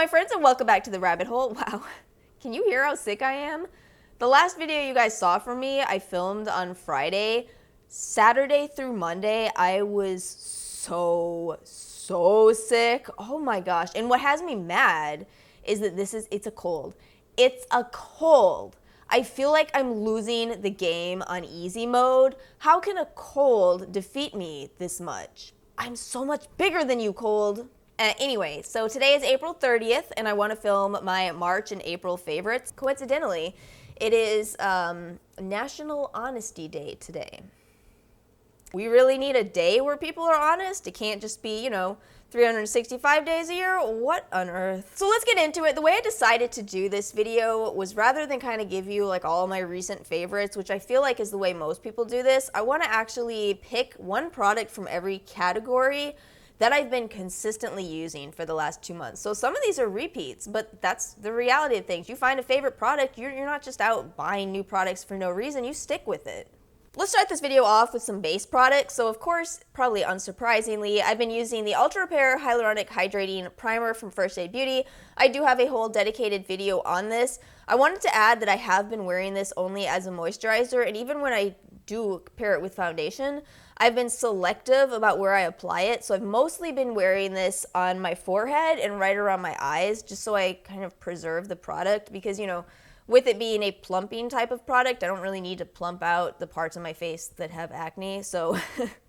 my friends, and welcome back to the rabbit hole. Wow, can you hear how sick I am? The last video you guys saw from me, I filmed on Friday. Saturday through Monday, I was so sick. Oh my gosh. And what has me mad is that it's a cold. It's a cold. I feel like I'm losing the game on easy mode. How can a cold defeat me this much? I'm so much bigger than you, cold. Anyway, so today is April 30th, and I want to film my March and April favorites. Coincidentally, it is National Honesty Day today. We really need a day where people are honest. It can't just be, 365 days a year. What on earth? So let's get into it. The way I decided to do this video was rather than kind of give you like all my recent favorites, which I feel like is the way most people do this, I want to actually pick one product from every category that I've been consistently using for the last 2 months. So some of these are repeats, but that's the reality of things. You find a favorite product, you're not just out buying new products for no reason, you stick with it. Let's start this video off with some base products. So of course, probably unsurprisingly, I've been using the Ultra Repair Hyaluronic Hydrating Primer from First Aid Beauty. I do have a whole dedicated video on this. I wanted to add that I have been wearing this only as a moisturizer, and even when I do pair it with foundation, I've been selective about where I apply it. So I've mostly been wearing this on my forehead and right around my eyes, just so I kind of preserve the product because, with it being a plumping type of product, I don't really need to plump out the parts of my face that have acne. So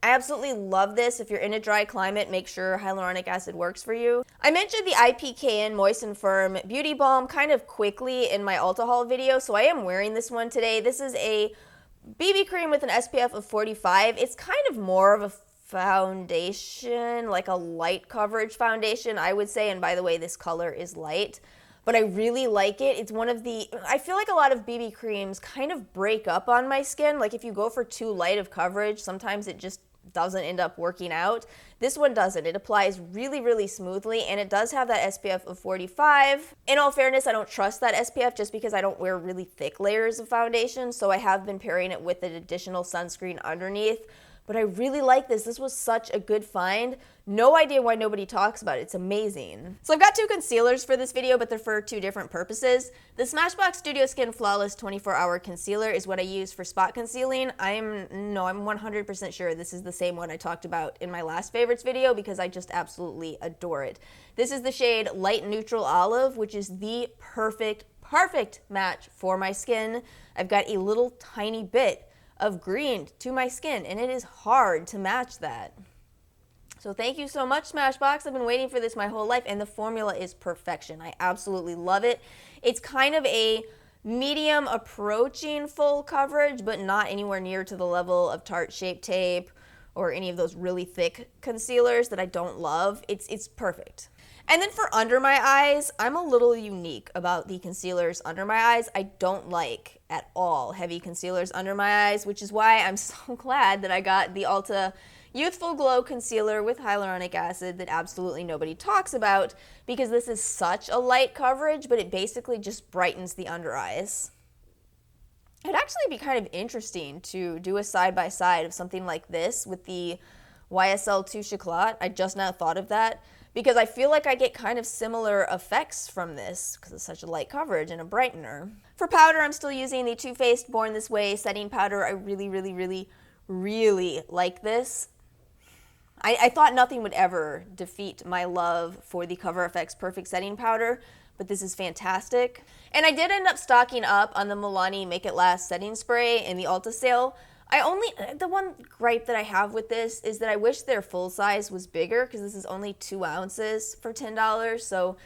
I absolutely love this. If you're in a dry climate, make sure hyaluronic acid works for you. I mentioned the IPKN Moist and Firm Beauty Balm kind of quickly in my Ulta haul video, so I am wearing this one today. This is a BB cream with an SPF of 45. It's kind of more of a foundation, like a light coverage foundation, I would say. And by the way, this color is light. But I really like it. It's one of I feel like a lot of BB creams kind of break up on my skin. Like if you go for too light of coverage, sometimes it just doesn't end up working out. This one doesn't. It applies really smoothly, and it does have that SPF of 45. In all fairness, I don't trust that SPF just because I don't wear really thick layers of foundation, so I have been pairing it with an additional sunscreen underneath. But I really like this. This was such a good find. No idea why nobody talks about it. It's amazing. So I've got two concealers for this video, but they're for two different purposes. The Smashbox Studio Skin Flawless 24-Hour Concealer is what I use for spot concealing. I'm 100% sure this is the same one I talked about in my last favorites video because I just absolutely adore it. This is the shade Light Neutral Olive, which is the perfect match for my skin. I've got a little tiny bit of green to my skin, and it is hard to match that. So thank you so much, Smashbox. I've been waiting for this my whole life, and the formula is perfection. I absolutely love it. It's kind of a medium approaching full coverage, but not anywhere near to the level of Tarte Shape Tape or any of those really thick concealers that I don't love. It's perfect. And then for under my eyes, I'm a little unique about the concealers under my eyes. I don't like at all heavy concealers under my eyes, which is why I'm so glad that I got the Ulta Youthful Glow Concealer with hyaluronic acid that absolutely nobody talks about, because this is such a light coverage, but it basically just brightens the under eyes. It'd actually be kind of interesting to do a side-by-side of something like this with the YSL Touche Éclat. I just now thought of that, because I feel like I get kind of similar effects from this because it's such a light coverage and a brightener. For powder, I'm still using the Too Faced Born This Way setting powder. I really like this. I thought nothing would ever defeat my love for the Cover FX Perfect Setting Powder, but this is fantastic. And I did end up stocking up on the Milani Make It Last setting spray in the Ulta sale. The one gripe that I have with this is that I wish their full size was bigger, because this is only 2 ounces for $10, so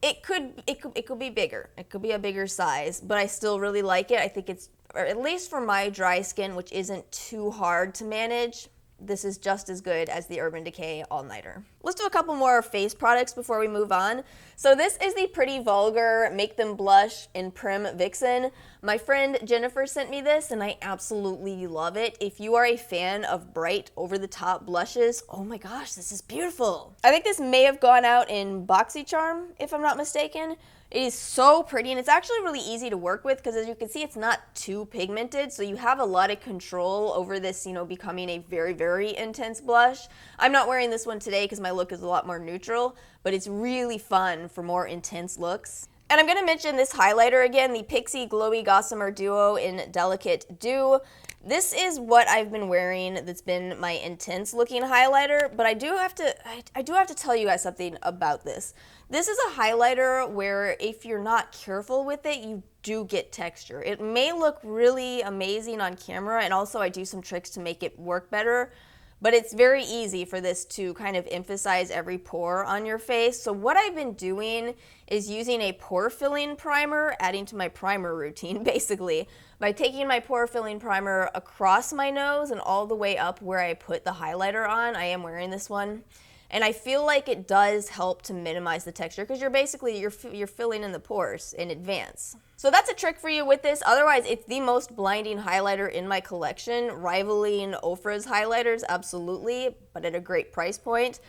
it could be bigger. It could be a bigger size, but I still really like it. I think it's, or at least for my dry skin, which isn't too hard to manage, this is just as good as the Urban Decay All Nighter. Let's do a couple more face products before we move on. So this is the Pretty Vulgar Make Them Blush in Prim Vixen. My friend Jennifer sent me this, and I absolutely love it. If you are a fan of bright, over-the-top blushes, oh my gosh, this is beautiful. I think this may have gone out in BoxyCharm, if I'm not mistaken. It is so pretty, and it's actually really easy to work with because, as you can see, it's not too pigmented, so you have a lot of control over this, becoming a very intense blush. I'm not wearing this one today because my look is a lot more neutral, but it's really fun for more intense looks. And I'm going to mention this highlighter again, the Pixi Glowy Gossamer Duo in Delicate Dew. This is what I've been wearing that's been my intense looking highlighter, but I do have to tell you guys something about this. This is a highlighter where if you're not careful with it, you do get texture. It may look really amazing on camera, and also I do some tricks to make it work better, but it's very easy for this to kind of emphasize every pore on your face. So what I've been doing is using a pore filling primer, adding to my primer routine basically, by taking my pore filling primer across my nose and all the way up where I put the highlighter on. I am wearing this one. And I feel like it does help to minimize the texture because you're filling in the pores in advance. So that's a trick for you with this. Otherwise, it's the most blinding highlighter in my collection, rivaling Ofra's highlighters, absolutely, but at a great price point.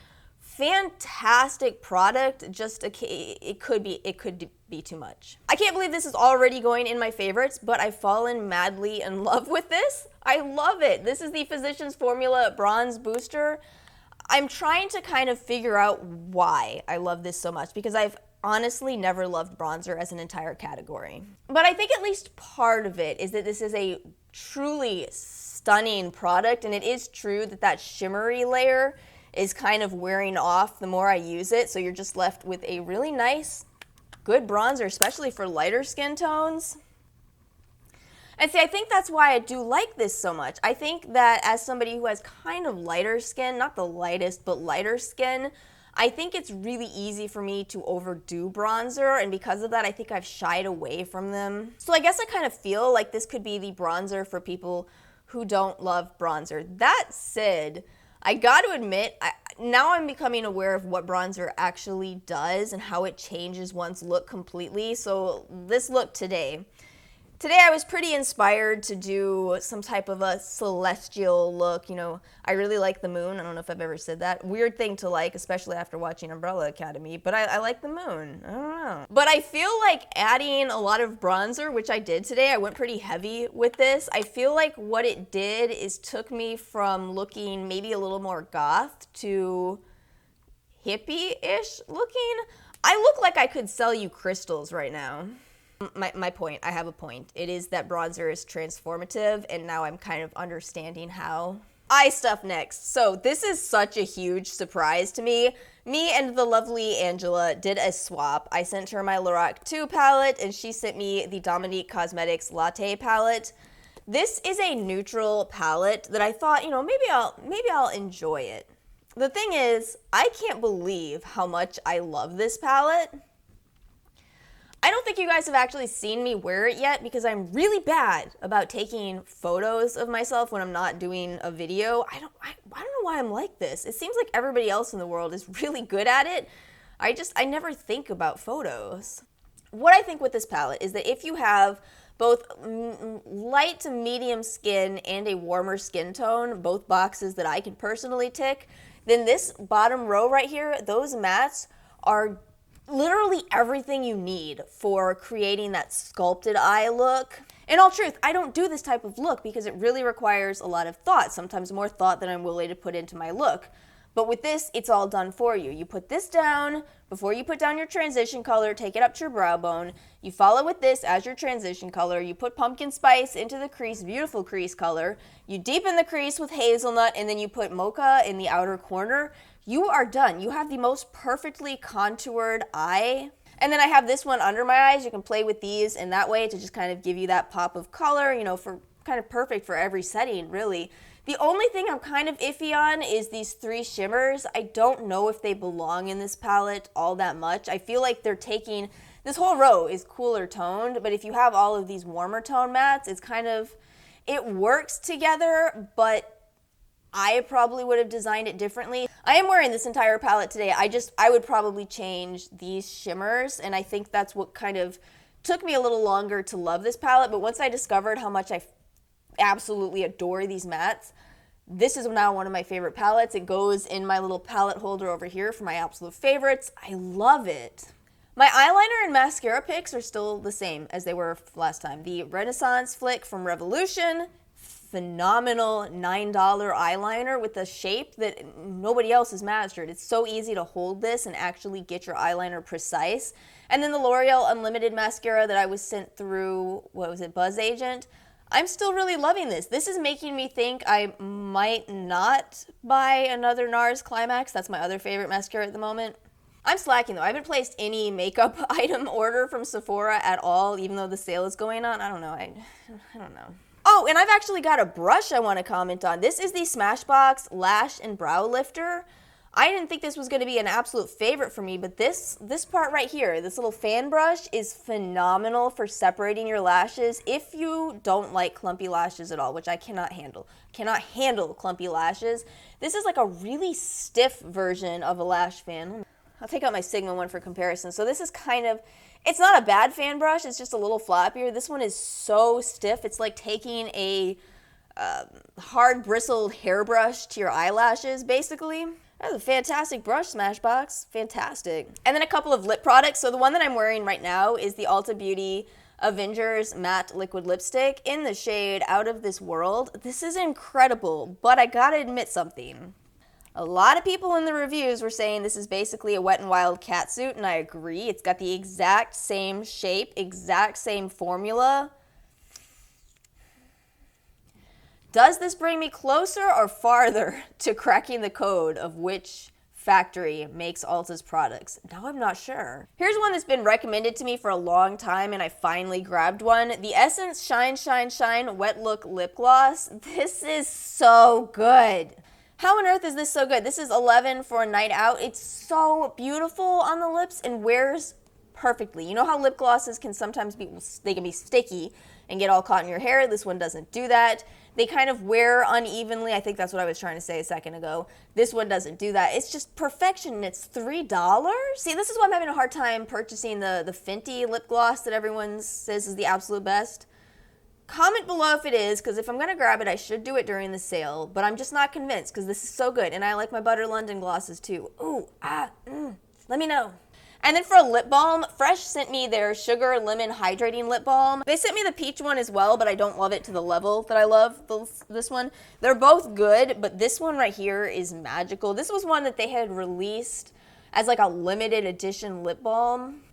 Fantastic product, just it could be too much. I can't believe this is already going in my favorites, but I've fallen madly in love with this. I love it. This is the Physicians Formula Bronze Booster. I'm trying to kind of figure out why I love this so much, because I've honestly never loved bronzer as an entire category. But I think at least part of it is that this is a truly stunning product, and it is true that that shimmery layer is kind of wearing off the more I use it, so you're just left with a really nice, good bronzer, especially for lighter skin tones. And see, I think that's why I do like this so much. I think that as somebody who has kind of lighter skin, not the lightest, but lighter skin, I think it's really easy for me to overdo bronzer, and because of that, I think I've shied away from them. So I guess I kind of feel like this could be the bronzer for people who don't love bronzer. That said, I got to admit, now I'm becoming aware of what bronzer actually does and how it changes one's look completely. So this look today. Today I was pretty inspired to do some type of a celestial look. You know, I really like the moon. I don't know if I've ever said that. Weird thing to like, especially after watching Umbrella Academy, but I like the moon. I don't know. But I feel like adding a lot of bronzer, which I did today, I went pretty heavy with this. I feel like what it did is took me from looking maybe a little more goth to hippie-ish looking. I look like I could sell you crystals right now. My point, I have a point. It is that bronzer is transformative, and now I'm kind of understanding how. Eye stuff next. So this is such a huge surprise to me. Me and the lovely Angela did a swap. I sent her my Lorac 2 palette, and she sent me the Dominique Cosmetics Latte palette. This is a neutral palette that I thought, you know, maybe I'll enjoy it. The thing is, I can't believe how much I love this palette. I don't think you guys have actually seen me wear it yet because I'm really bad about taking photos of myself when I'm not doing a video. I don't know why I'm like this. It seems like everybody else in the world is really good at it. I never think about photos. What I think with this palette is that if you have both light to medium skin and a warmer skin tone, both boxes that I can personally tick, then this bottom row right here, those mattes are literally everything you need for creating that sculpted eye look. In all truth, I don't do this type of look because it really requires a lot of thought, sometimes more thought than I'm willing to put into my look. But with this, it's all done for you. You put this down, before you put down your transition color, take it up to your brow bone. You follow with this as your transition color. You put pumpkin spice into the crease, beautiful crease color. You deepen the crease with hazelnut, and then you put mocha in the outer corner. You are done. You have the most perfectly contoured eye. And then I have this one under my eyes. You can play with these in that way to just kind of give you that pop of color, you know, for kind of perfect for every setting, really. The only thing I'm kind of iffy on is these 3 shimmers. I don't know if they belong in this palette all that much. I feel like they're taking, this whole row is cooler toned, but if you have all of these warmer tone mattes, it's kind of, it works together, but I probably would have designed it differently. I am wearing this entire palette today. I would probably change these shimmers, and I think that's what kind of took me a little longer to love this palette, but once I discovered how much I absolutely adore these mattes, this is now one of my favorite palettes. It goes in my little palette holder over here for my absolute favorites. I love it. My eyeliner and mascara picks are still the same as they were last time. The Renaissance Flick from Revolution, phenomenal $9 eyeliner with a shape that nobody else has mastered. It's so easy to hold this and actually get your eyeliner precise. And then the L'Oreal Unlimited mascara that I was sent through, what was it, Buzz Agent? I'm still really loving this. This is making me think I might not buy another NARS Climax. That's my other favorite mascara at the moment. I'm slacking though. I haven't placed any makeup item order from Sephora at all, even though the sale is going on. I don't know. I don't know. Oh, and I've actually got a brush I want to comment on. This is the Smashbox Lash and Brow Lifter. I didn't think this was going to be an absolute favorite for me, but this part right here, this little fan brush, is phenomenal for separating your lashes if you don't like clumpy lashes at all, which I cannot handle. Cannot handle clumpy lashes. This is like a really stiff version of a lash fan. I'll take out my Sigma one for comparison. So this is kind of, it's not a bad fan brush, it's just a little floppier. This one is so stiff, it's like taking a hard bristled hairbrush to your eyelashes, basically. That's a fantastic brush, Smashbox. Fantastic. And then a couple of lip products. So the one that I'm wearing right now is the Ulta Beauty Avengers Matte Liquid Lipstick in the shade Out of This World. This is incredible, but I gotta admit something. A lot of people in the reviews were saying this is basically a Wet n Wild catsuit, and I agree. It's got the exact same shape, exact same formula. Does this bring me closer or farther to cracking the code of which factory makes Ulta's products? Now I'm not sure. Here's one that's been recommended to me for a long time, and I finally grabbed one. The Essence Shine Shine Shine Wet Look Lip Gloss. This is so good. How on earth is this so good? This is 11 for a night out. It's so beautiful on the lips and wears perfectly. You know how lip glosses can sometimes be, they can be sticky and get all caught in your hair. This one doesn't do that. They kind of wear unevenly. I think that's what I was trying to say a second ago. This one doesn't do that. It's just perfection, and it's $3. See, this is why I'm having a hard time purchasing the Fenty lip gloss that everyone says is the absolute best. Comment below if it is, because if I'm going to grab it, I should do it during the sale, but I'm just not convinced because this is so good, and I like my Butter London glosses too. Ooh, let me know. And then for a lip balm, Fresh sent me their Sugar Lemon Hydrating Lip Balm. They sent me the peach one as well, but I don't love it to the level that I love this one. They're both good, but this one right here is magical. This was one that they had released as like a limited edition lip balm.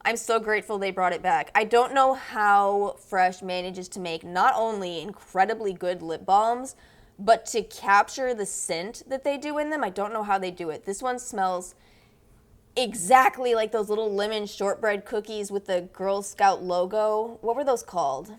I'm so grateful they brought it back. I don't know how Fresh manages to make not only incredibly good lip balms, but to capture the scent that they do in them. I don't know how they do it. This one smells exactly like those little lemon shortbread cookies with the Girl Scout logo. What were those called?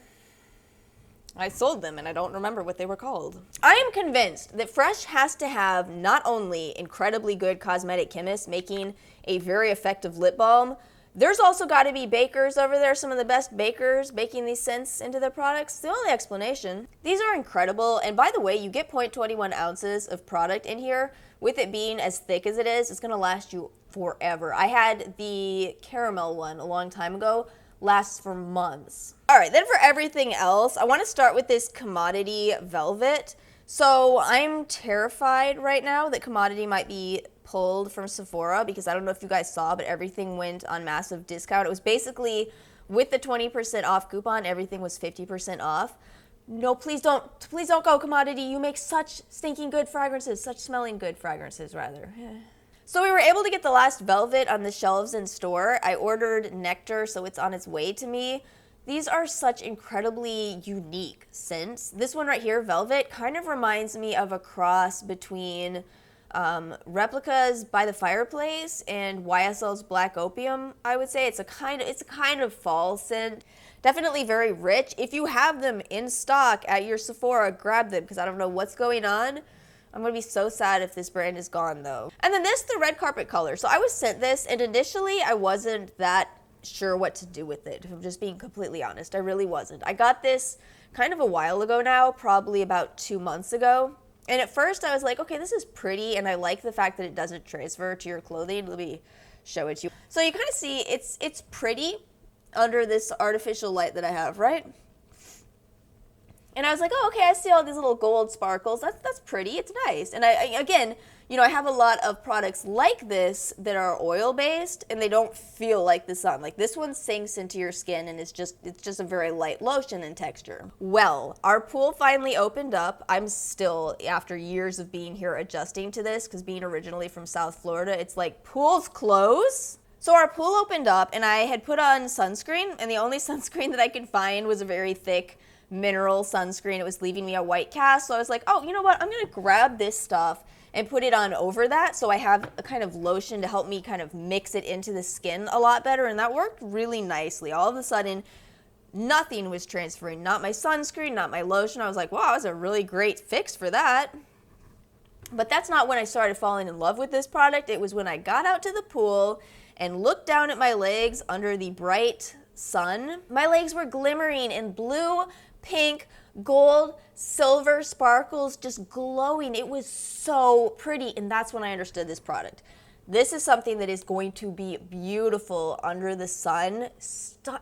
I sold them and I don't remember what they were called. I am convinced that Fresh has to have not only incredibly good cosmetic chemists making a very effective lip balm, there's also got to be bakers over there, some of the best bakers baking these scents into their products. The only explanation. These are incredible, and by the way, you get 0.21 ounces of product in here. With it being as thick as it is, it's going to last you forever. I had the caramel one a long time ago. Lasts for months. All right, then for everything else, I want to start with this Commodity Velvet. So I'm terrified right now that Commodity might be pulled from Sephora because I don't know if you guys saw, but everything went on massive discount. It was basically with the 20% off coupon, everything was 50% off. No, please don't go, Commodity. You make such stinking good fragrances, such smelling good fragrances rather. So we were able to get the last Velvet on the shelves in store. I ordered Nectar, so it's on its way to me. These are such incredibly unique scents. This one right here, Velvet, kind of reminds me of a cross between Replicas by the Fireplace and YSL's Black Opium, I would say. It's a kind of fall scent. Definitely very rich. If you have them in stock at your Sephora, grab them because I don't know what's going on. I'm going to be so sad if this brand is gone though. And then this, the red carpet color. So I was sent this and initially I wasn't that sure what to do with it, if I'm just being completely honest. I really wasn't. I got this kind of a while ago now, probably about 2 months ago. And at first I was like, okay, this is pretty and I like the fact that it doesn't transfer to your clothing. Let me show it to you. So you kind of see it's pretty under this artificial light that I have, right? And I was like, oh, okay, I see all these little gold sparkles. That's pretty. It's nice. And again, You know, I have a lot of products like this that are oil-based, and they don't feel like the sun. Like, this one sinks into your skin, and it's just a very light lotion in texture. Well, our pool finally opened up. I'm still, after years of being here, adjusting to this, because being originally from South Florida, it's like, pools close? So our pool opened up, and I had put on sunscreen, and the only sunscreen that I could find was a very thick mineral sunscreen. It was leaving me a white cast, so I was like, oh, you know what? I'm going to grab this stuff and put it on over that, so I have a kind of lotion to help me kind of mix it into the skin a lot better, and that worked really nicely. All of a sudden, nothing was transferring. Not my sunscreen, not my lotion. I was like, wow, that was a really great fix for that. But that's not when I started falling in love with this product. It was when I got out to the pool and looked down at my legs under the bright sun. My legs were glimmering in blue, pink, gold, silver sparkles, just glowing. It was so pretty, and that's when I understood this product. This is something that is going to be beautiful under the sun.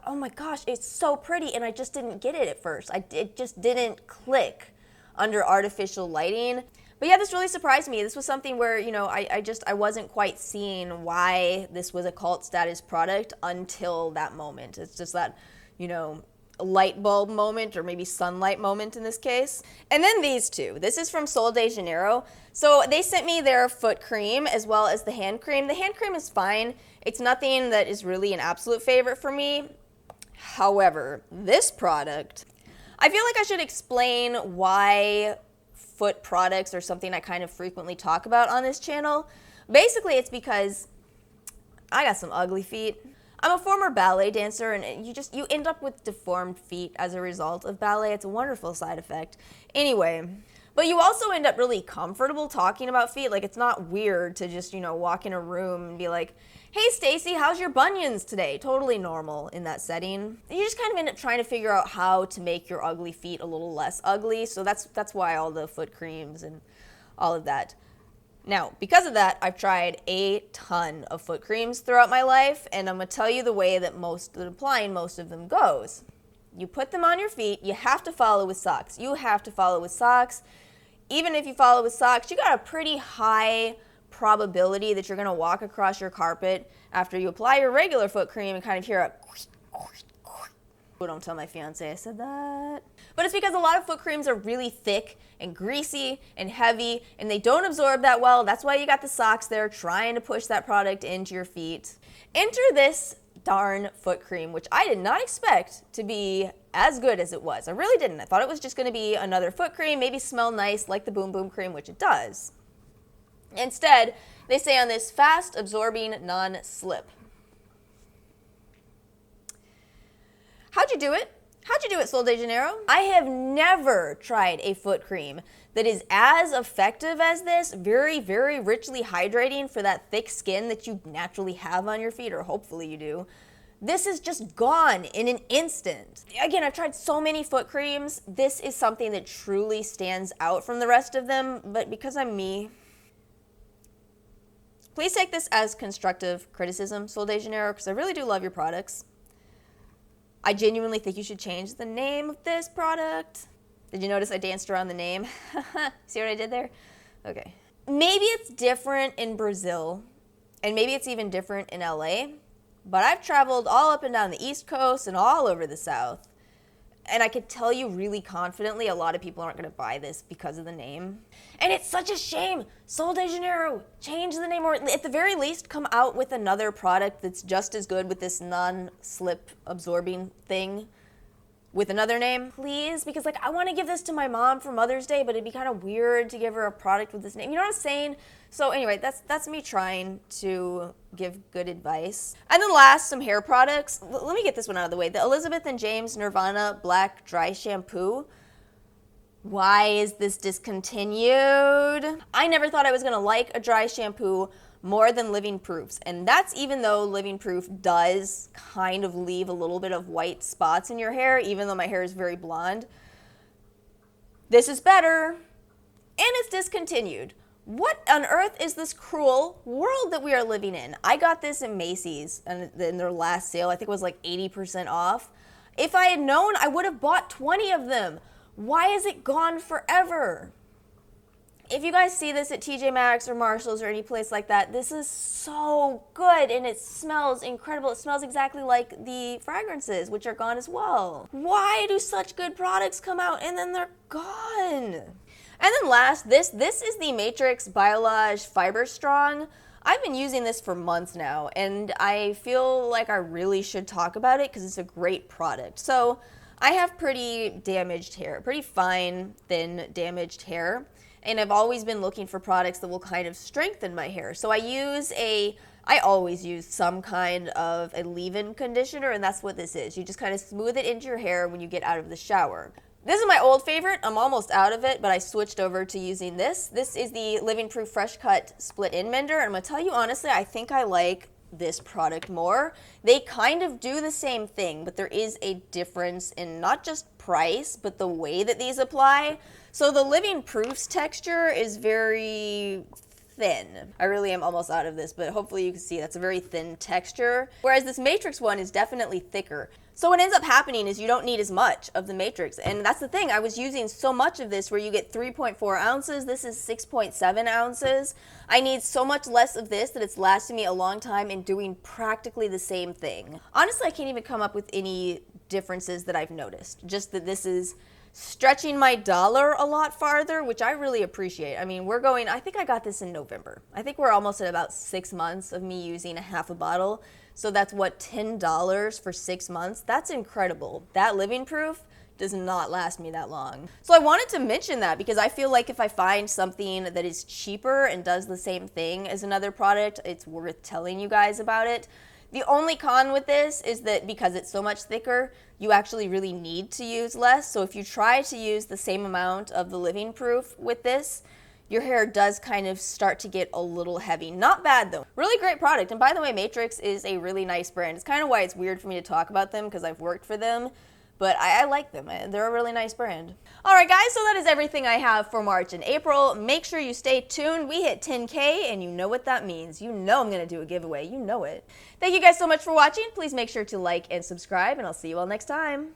Oh my gosh, it's so pretty, and I just didn't get it at first. It just didn't click under artificial lighting. But yeah, this really surprised me. This was something where, you know, I wasn't quite seeing why this was a cult status product until that moment. It's just that, you know, light bulb moment, or maybe sunlight moment in this case. And then these two. This is from Sol de Janeiro. So they sent me their foot cream as well as the hand cream. The hand cream is fine. It's nothing that is really an absolute favorite for me. However, this product, I feel like I should explain why foot products are something I kind of frequently talk about on this channel. Basically, it's because I got some ugly feet. I'm a former ballet dancer, and you end up with deformed feet as a result of ballet. It's a wonderful side effect. Anyway, but you also end up really comfortable talking about feet. Like, it's not weird to just, you know, walk in a room and be like, hey, Stacy, how's your bunions today? Totally normal in that setting. You just kind of end up trying to figure out how to make your ugly feet a little less ugly. So that's why all the foot creams and all of that. Now, because of that, I've tried a ton of foot creams throughout my life, and I'm going to tell you the way that applying most of them goes. You put them on your feet. You have to follow with socks. You have to follow with socks. Even if you follow with socks, you got a pretty high probability that you're going to walk across your carpet after you apply your regular foot cream and kind of hear a don't tell my fiance I said that. But it's because a lot of foot creams are really thick and greasy and heavy, and they don't absorb that well. That's why you got the socks there trying to push that product into your feet. Enter this darn foot cream, which I did not expect to be as good as it was. I really didn't. I thought it was just going to be another foot cream, maybe smell nice like the Boom Boom cream, which it does. Instead, they say on this fast absorbing non-slip. How'd you do it? How'd you do it, Sol de Janeiro? I have never tried a foot cream that is as effective as this, very, very richly hydrating for that thick skin that you naturally have on your feet, or hopefully you do. This is just gone in an instant. Again, I've tried so many foot creams. This is something that truly stands out from the rest of them, but because I'm me, please take this as constructive criticism, Sol de Janeiro, because I really do love your products. I genuinely think you should change the name of this product. Did you notice I danced around the name? See what I did there? Okay. Maybe it's different in Brazil, and maybe it's even different in LA, but I've traveled all up and down the East Coast and all over the South, and I could tell you really confidently a lot of people aren't going to buy this because of the name. And it's such a shame. Sol de Janeiro, change the name, or at the very least come out with another product that's just as good with this non-slip absorbing thing with another name, please, because like I want to give this to my mom for Mother's Day, but it'd be kind of weird to give her a product with this name. You know what I'm saying? So anyway, that's me trying to give good advice. And then last, some hair products. Let me get this one out of the way. The Elizabeth and James Nirvana Black Dry Shampoo. Why is this discontinued? I never thought I was gonna like a dry shampoo more than Living Proof's, and that's even though Living Proof does kind of leave a little bit of white spots in your hair, even though my hair is very blonde. This is better, and it's discontinued. What on earth is this cruel world that we are living in? I got this in Macy's in their last sale. I think it was like 80% off. If I had known, I would have bought 20 of them. Why is it gone forever? If you guys see this at TJ Maxx or Marshall's or any place like that, this is so good and it smells incredible. It smells exactly like the fragrances, which are gone as well. Why do such good products come out and then they're gone? And then last, this is the Matrix Biolage Fiber Strong. I've been using this for months now, and I feel like I really should talk about it because it's a great product. So I have pretty damaged hair, pretty fine, thin, damaged hair. And I've always been looking for products that will kind of strengthen my hair. So I always use some kind of a leave-in conditioner, and that's what this is. You just kind of smooth it into your hair when you get out of the shower. This is my old favorite. I'm almost out of it, but I switched over to using this. This is the Living Proof Fresh Cut Split-In Mender, and I'm going to tell you honestly, I think I like this product more. They kind of do the same thing, but there is a difference in not just price, but the way that these apply. So the Living Proof's texture is very thin. I really am almost out of this, but hopefully you can see that's a very thin texture. Whereas this Matrix one is definitely thicker. So what ends up happening is you don't need as much of the Matrix. And that's the thing, I was using so much of this where you get 3.4 ounces. This is 6.7 ounces. I need so much less of this that it's lasting me a long time and doing practically the same thing. Honestly, I can't even come up with any differences that I've noticed. Just that this is stretching my dollar a lot farther, which I really appreciate. I mean, I think I got this in November. I think we're almost at about 6 months of me using a half a bottle. So that's what, $10 for 6 months? That's incredible. That Living Proof does not last me that long. So I wanted to mention that because I feel like if I find something that is cheaper and does the same thing as another product, it's worth telling you guys about it. The only con with this is that because it's so much thicker, you actually really need to use less. So if you try to use the same amount of the Living Proof with this, your hair does kind of start to get a little heavy. Not bad though. Really great product. And by the way, Matrix is a really nice brand. It's kind of why it's weird for me to talk about them because I've worked for them. But I like them. They're a really nice brand. All right, guys, so that is everything I have for March and April. Make sure you stay tuned. We hit 10K, and you know what that means. You know I'm going to do a giveaway. You know it. Thank you guys so much for watching. Please make sure to like and subscribe, and I'll see you all next time.